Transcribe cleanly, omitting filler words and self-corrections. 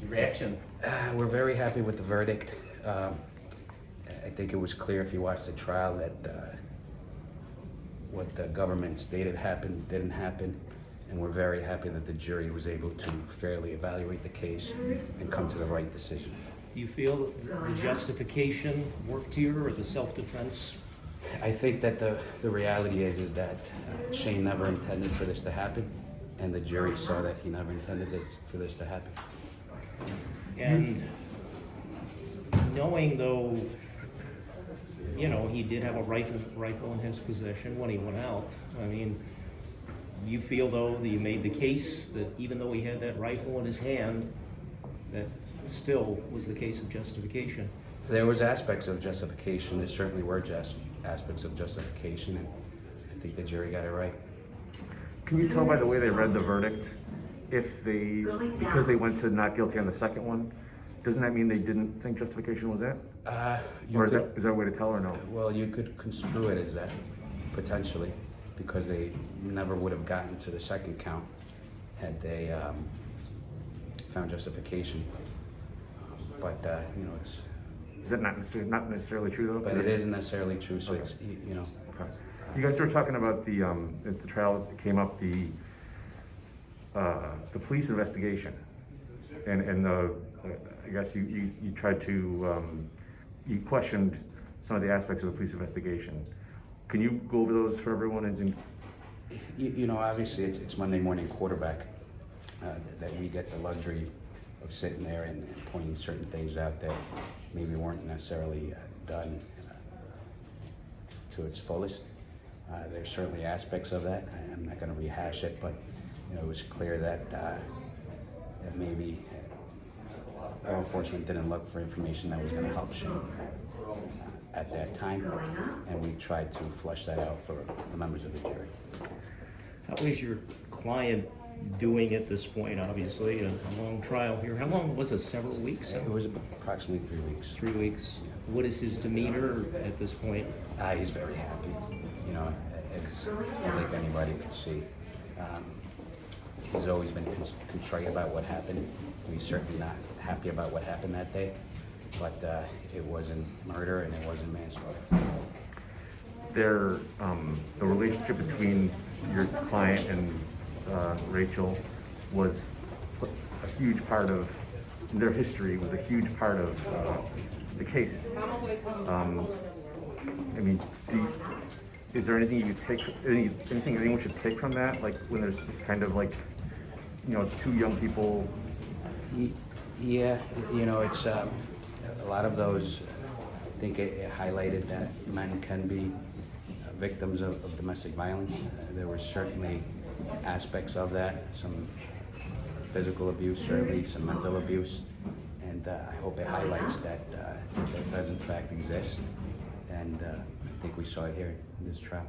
Reaction? We're very happy with the verdict. I think it was clear if you watched the trial that what the government stated happened didn't happen, and we're very happy that the jury was able to fairly evaluate the case and come to the right decision. Do you feel the justification worked here or the self-defense? I think that the reality is that Shane never intended for this to happen, and the jury saw that he never intended for this to happen. And knowing though, you know, he did have a rifle in his possession when he went out. I mean, you feel though that you made the case that even though he had that rifle in his hand, that still was the case of justification? There was aspects of justification. There certainly were aspects of justification, and I think the jury got it right. Can you tell by the way they read the verdict if because they went to not guilty on the second one, doesn't that mean they didn't think justification was it? Or is that a way to tell or no? Well, you could construe it as that, potentially, because they never would have gotten to the second count had they found justification. But you know, it's. Is that not necessarily true though? But it isn't necessarily true. So okay. It's you know. Okay. You guys were talking about the at the trial that came up the police investigation, and I guess you tried to you questioned some of the aspects of the police investigation. Can you go over those for everyone? And you know, obviously it's Monday morning quarterback that we get the luxury of sitting there and pointing certain things out that maybe weren't necessarily done to its fullest. There's certainly aspects of that. I'm not going to rehash it, but you know, it was clear that that maybe law enforcement didn't look for information that was going to help Shane at that time, and we tried to flush that out for the members of the jury. How is your client doing at this point? Obviously, a long trial here. How long was it? Several weeks? It was approximately 3 weeks. 3 weeks. Yeah. What is his demeanor at this point? He's very happy. You know, as I think anybody could see. He's always been contrite about what happened. He's certainly not happy about what happened that day, but it wasn't murder and it wasn't manslaughter. The relationship between your client and Rachel was a huge part of their history. Was a huge part of the case. I mean, is there anything you could take? Anything anyone should take from that? Like when there's this kind of like, you know, it's two young people. Yeah, you know, it's a lot of those. I think it highlighted that men can be victims of domestic violence. There were certainly aspects of that, some physical abuse, certainly some mental abuse, and I hope it highlights that does in fact exist, and I think we saw it here in this trial.